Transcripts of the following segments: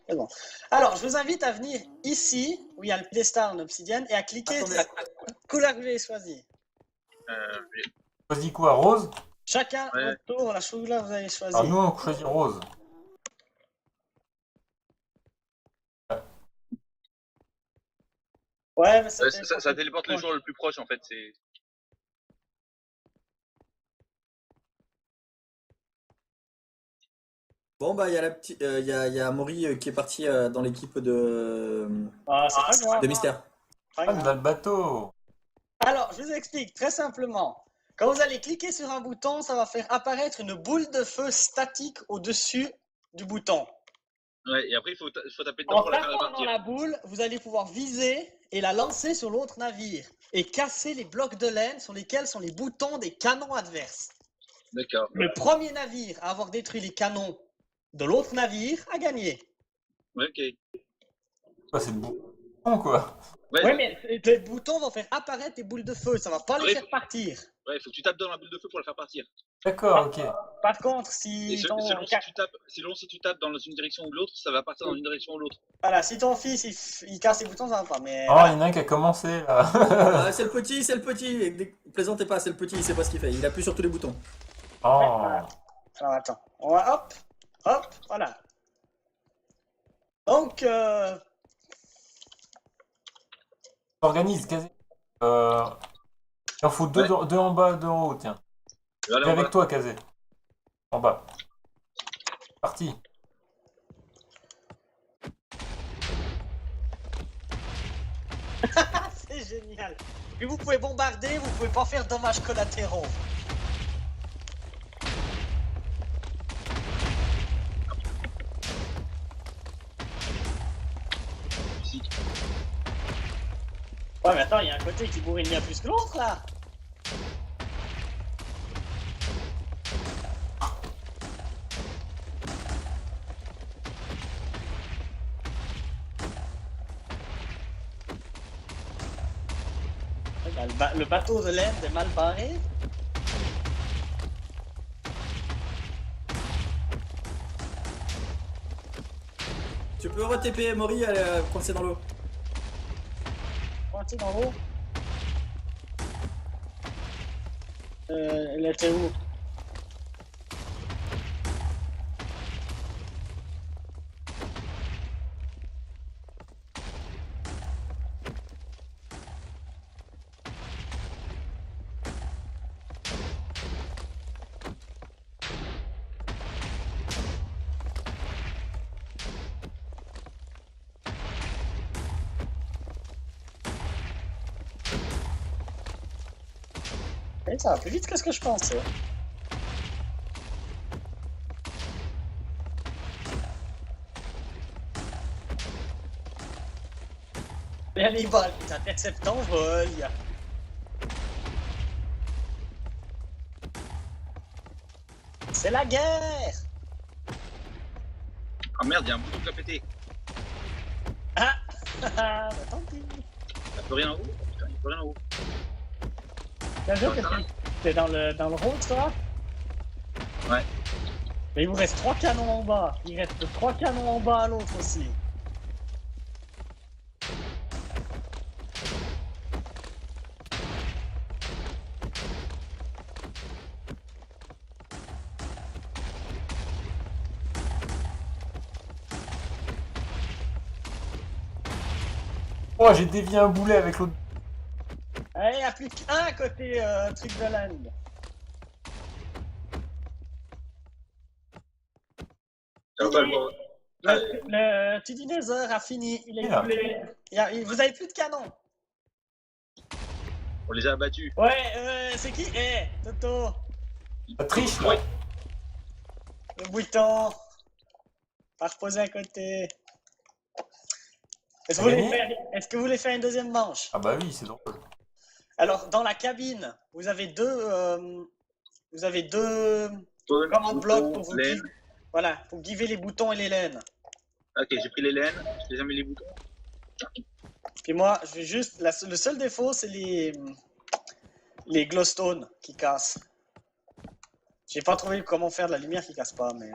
C'est bon. Alors, je vous invite à venir ici, où il y a le piédestal en obsidienne, et à cliquer Attendez. sur la couleur que vous avez choisie. Oui. Choisis quoi, rose? Chacun, Ouais. votre tour, la couleur que vous avez choisie. Alors nous, on choisit rose. Ouais, mais ça Ouais, téléporte ça le téléporte plus le proche. joueur le plus proche en fait. C'est. Bon, bah, il y a la petite, il y a Maury qui est parti dans l'équipe Ah, c'est pas grave. de Mystère. Pas Ah, grave. on a le bateau. Alors, je vous explique très simplement. Quand vous allez cliquer sur un bouton, ça va faire apparaître une boule de feu statique au-dessus du bouton. Ouais, et après il faut taper dedans En pour la faire tapant dans partir. la boule, vous allez pouvoir viser et la lancer sur l'autre navire et casser les blocs de laine sur lesquels sont les boutons des canons adverses. D'accord. Le premier navire à avoir détruit les canons de l'autre navire a gagné. Ouais, ok. Quoi, c'est le bouton, quoi. Ouais, Oui, mais les boutons vont faire apparaître des boules de feu, ça va pas les Ouais, faire partir. ouais, faut que tu tapes dans la boule de feu pour la faire partir. D'accord, ok. Par contre, Et selon si tu tapes dans une direction ou l'autre, ça va partir dans une direction ou l'autre. voilà, si ton fils il casse les boutons, ça va pas. Mais Oh, voilà. il y en a un qui a commencé, là. Ah, c'est le petit, c'est le petit. Plaisantez pas, c'est le petit, il sait pas ce qu'il fait. Il appuie sur tous les boutons. Oh. Alors attends, on va hop, voilà. Donc, Organise, quasi. Il en faut deux, Ouais. deux en bas, deux en haut, tiens. Je vais aller Et en avec bas. toi, Kazé. En bas. Parti. c'est génial. Puis vous pouvez bombarder, vous pouvez pas faire dommages collatéraux. Ici. Ouais, mais attends, il y a un côté qui bourrine bien plus que l'autre là. Le bateau de laine est mal barré. Tu peux re-TP Maury quand c'est dans l'eau. Pointé dans l'eau. Elle était où? Eh, ça va plus vite que ce que je pensais. Et allez, bah, t'interceptes en vol. C'est la guerre. Ah merde, il y a un bouton qui a pété. Ah, bah tant pis. Il n'y a plus rien en haut. Putain, il n'y a plus rien en haut. Bien joué, t'es dans le rôle, toi? Ouais. Mais il vous reste 3 canons en bas. Il reste 3 canons en bas à l'autre aussi. Oh, j'ai dévié un boulet avec l'autre. Eh, il n'y a plus qu'un côté truc de land. Ça va pas le voir. Le petit dinosaure a fini. Il est Là. coulé. Vous avez plus de canons. On les a abattus. Ouais, c'est qui? Eh, Toto. La triche, là. Ouais. Le bouton. Pas reposer à côté. Est-ce que vous voulez faire une deuxième manche? Ah bah oui, c'est drôle. Alors, dans la cabine, vous avez deux commandes blocs pour vous laine. voilà, pour giver les boutons et les laines. Ok, j'ai pris les laines. J'ai jamais les boutons. Puis moi, je vais juste. Le seul défaut, c'est les glowstone qui cassent. J'ai pas trouvé comment faire de la lumière qui casse pas, mais.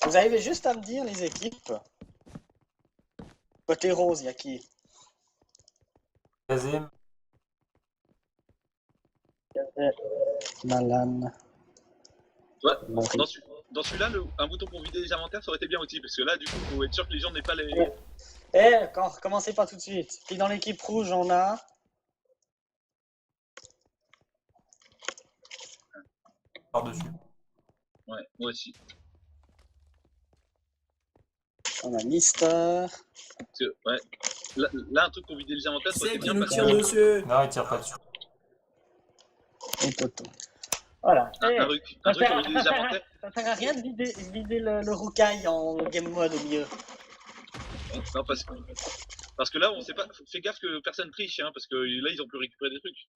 Vous arrivez juste à me dire les équipes. Côté rose, il y a qui? Kazem. Malan. Ouais, Mori. dans celui-là, un bouton pour vider les inventaires, ça aurait été bien aussi, parce que là, du coup, faut être sûr que les gens n'aient pas les... Eh, commencez pas tout de suite. Puis dans l'équipe rouge, on a... Par-dessus. Ouais, moi aussi. On a Mister. Parce que, ouais, là, un truc pour vider les inventaires, ça aurait C'est été qui bien, nous parce tire que... dessus? Non, il tire pas dessus. Et Toto. Voilà. Eh, Un truc pour vider les inventaires, ça sert à rien de vider le roucaille en game mode au milieu. non, parce que là, on sait pas... Fais gaffe que personne triche, hein, parce que là, ils ont pu récupérer des trucs.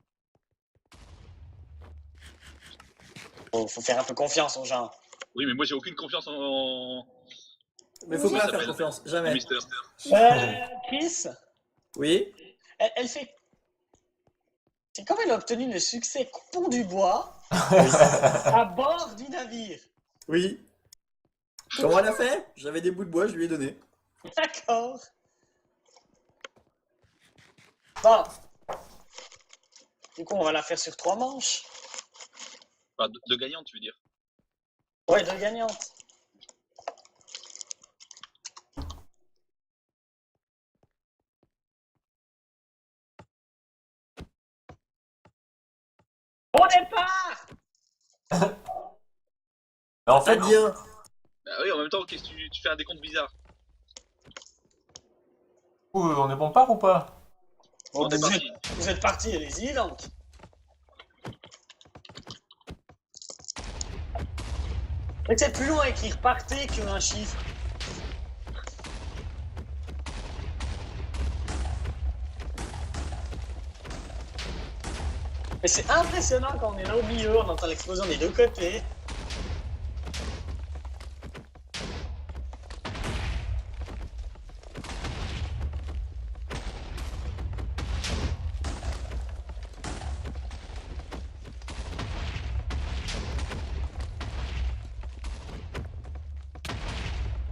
Faut faire un peu confiance aux gens. Oui, mais moi, j'ai aucune confiance en Mais faut Comment pas ça faire s'appelle confiance, jamais. Mister. Chris, Oui? elle fait... C'est comme elle a obtenu le succès coupon du bois à bord du navire. Oui. Comment elle a fait? J'avais des bouts de bois, je lui ai donné. D'accord. Bon. Du coup, on va la faire sur 3 manches. Enfin, de gagnante, tu veux dire. Ouais, 2 gagnantes. Au départ! Mais en fait, Bien. Ah oui, en même temps, qu'est-ce que tu fais un décompte bizarre. on est bon part ou pas? Bon, On est parti. vous êtes partis, allez-y donc. Mais c'est plus long à écrire partez qu'un chiffre. Mais c'est impressionnant quand on est là au milieu, on entend l'explosion des deux côtés.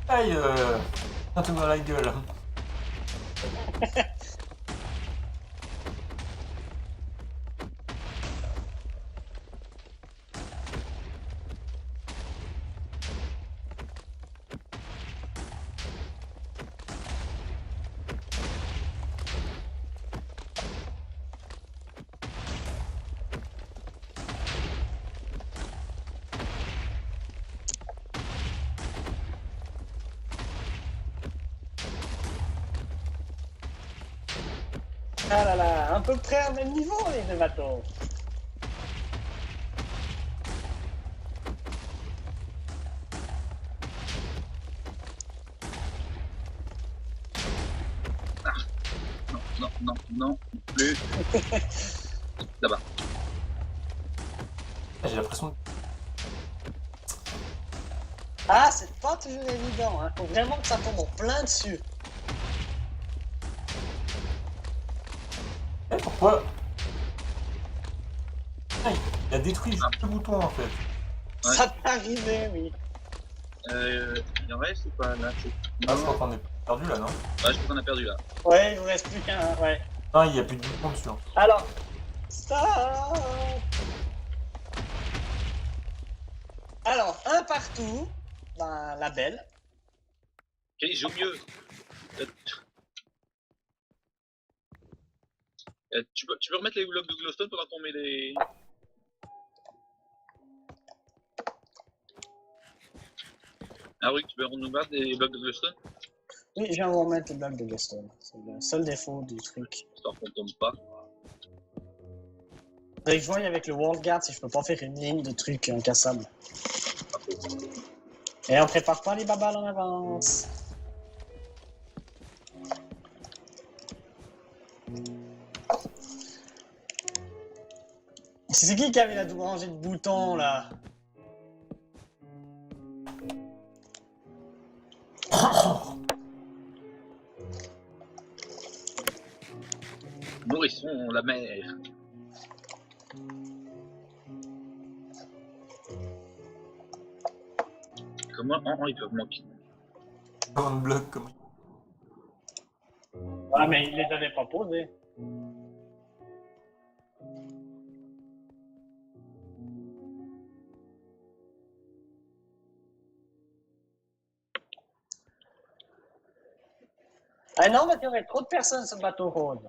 Aïe, un truc dans la gueule. Ah là là, à peu près au même niveau les deux bateaux. Non, plus. Là-bas. J'ai l'impression Ah, c'est pas toujours évident, hein. Faut vraiment que ça tombe en plein dessus. pourquoi. Ah, il a détruit le bouton en fait. Ouais. Ça peut arriver, oui. Il en reste ou pas là Ah, je crois qu'on est perdu là, non? Ouais, je crois qu'on a perdu là. Ouais, il vous reste plus qu'un, ouais. Non, il n'y a plus de bouton dessus. Alors, stop. Alors, un partout, ben, la belle. Ok, joue mieux. Tu peux remettre les blocs de glowstone pendant qu'on met les... Ah oui, tu peux nous battre des blocs de glowstone? Oui, je viens vous remettre le bloc de Gaston. C'est le seul défaut du truc. Histoire qu'on tombe pas. Faudrait que je voie avec le World Guard si je peux pas faire une ligne de trucs incassables. Et on prépare pas les babales en avance. C'est qui avait la double rangée de boutons là? Nourrissons la mer. comment ils peuvent manquer? On bloque comme. Ah, mais il les avait pas posés. Ah non, mais il y aurait trop de personnes sur le bateau rose.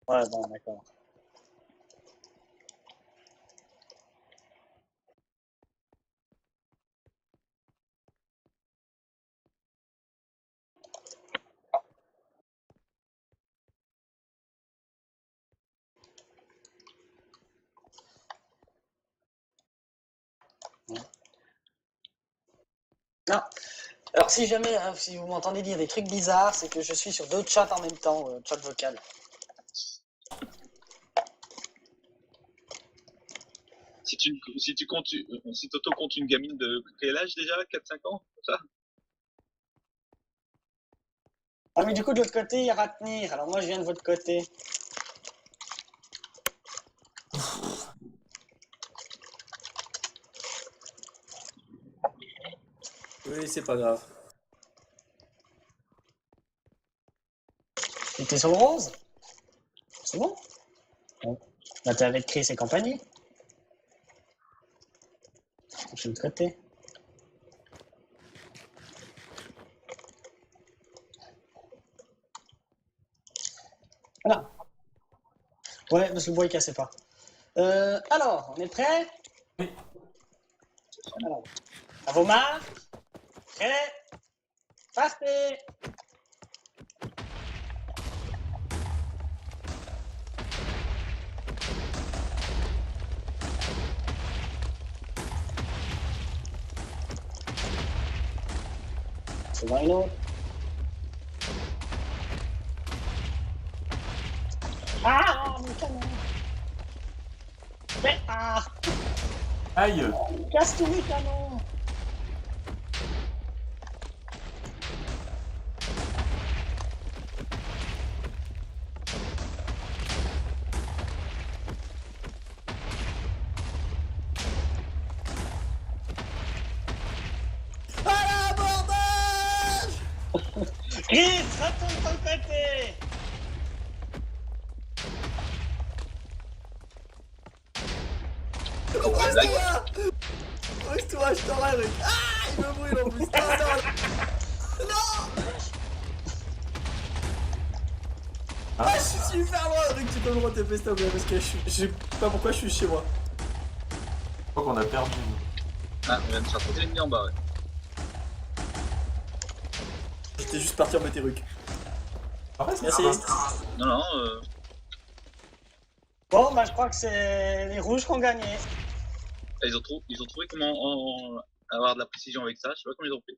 Ouais, bon, d'accord. Non. Alors, si jamais, hein, si vous m'entendez dire des trucs bizarres, c'est que je suis sur d'autres chats en même temps, chat vocal. Si Toto compte une gamine de quel âge déjà? 4-5 ans? Ça? Ah, mais du coup, de l'autre côté, il y a Ratnir. Alors, moi, je viens de votre côté. Oui, c'est pas grave. Et t'es sur le rose? C'est bon? Bon. Bah, t'es avec Chris et compagnie. Je vais le traiter. Voilà. Ouais, parce que le bois, il cassait pas. Alors, on est prêt? Oui. Alors, à vos marques. Prêt? Partez! C'est dans une autre. Ah, mon canon! Mais, ah! Aïe! Casse tous les canons! À l'abordage! Chris, retourne sur le côté! Reste-toi! Reste-toi, je t'aurai, Rick! Ah! Il me brûle en plus! Non, non! Non! Ah, je suis super loin, Rick, tu peux me re-TP s'il te plaît, parce que je sais pas pourquoi je suis chez moi. Je crois qu'on a perdu. Ah, on vient de faire sauter l'ennemi en bas, ouais. J'étais juste parti en météruc. En fait, c'est Merci. pas- Non, non, Bon, bah, je crois que c'est les rouges qui ont gagné. ils ont trouvé comment avoir de la précision avec ça, je sais pas comment ils ont fait.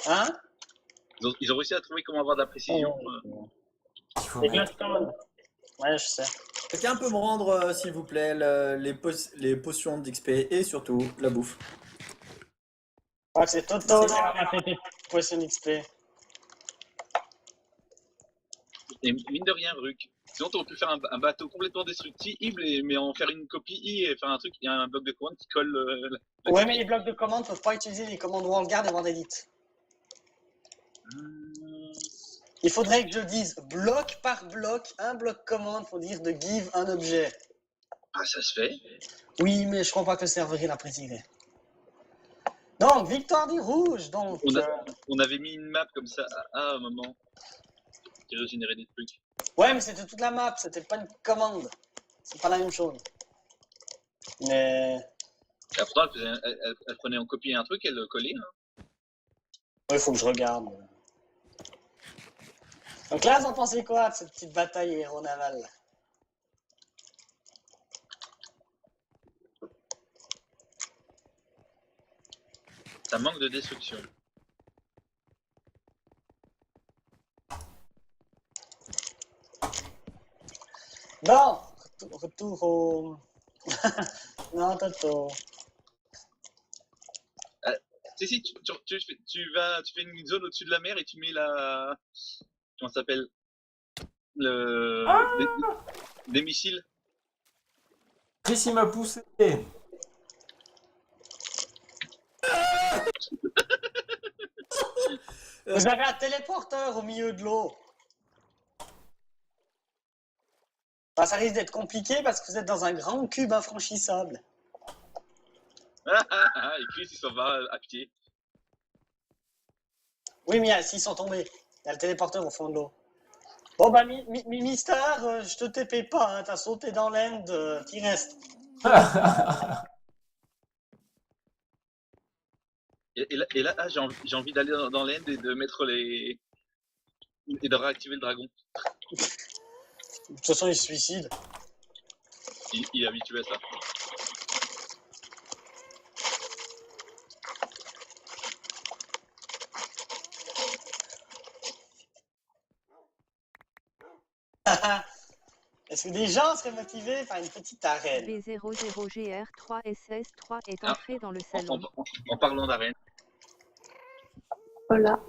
Hein? Ils ont réussi à trouver comment avoir de la précision. Il faut Les mettre. Glowstone. Ouais, je sais. Quelqu'un peut me rendre, s'il vous plaît, les potions d'XP et surtout la bouffe. Je crois que c'est Toto qui a raté tes poissons XP. Et mine de rien, Ruc. Sinon, on peut faire un bateau complètement destructible, mais en faire une copie et faire un truc, il y a un bloc de commande qui colle. Ouais, mais les blocs de commande peuvent pas utiliser les commandes WorldGuard et WorldEdit. Il faudrait que je dise bloc par bloc, un bloc commande pour dire de give un objet. Ah, ça se fait. Oui, mais je crois pas que le serveur il apprécierait. Donc, victoire des rouges. Donc, On avait mis une map comme ça à un moment qui régénérait des trucs. ouais, mais c'était toute la map, c'était pas une commande. C'est pas la même chose. Mais Et pourtant, elle prenait en copie un truc, elle le collait. Hein. il faut que je regarde. Donc là, vous en pensez quoi de cette petite bataille aéronavale? Ça manque de destruction. Bon, retour au... non, Toto. Si, tu fais une zone au-dessus de la mer et tu mets la. Comment ça s'appelle? Des missiles. Chris, il m'a poussé. Vous avez un téléporteur au milieu de l'eau. Enfin, ça risque d'être compliqué parce que vous êtes dans un grand cube infranchissable. Et Chris, il s'en va à pied. Oui, mais s'ils sont tombés, il y a le téléporteur au fond de l'eau. Bon, bah, Mister, je te TP pas, hein, t'as sauté dans l'end, t'y restes. Et là j'ai envie d'aller dans l'end et de mettre les. Et de réactiver le dragon. De toute façon, il se suicide. Il est habitué à ça. Est-ce que des gens seraient motivés par une petite arène? B00GR3SS3 est Ah, entré dans le salon. En parlant d'arène, Voilà.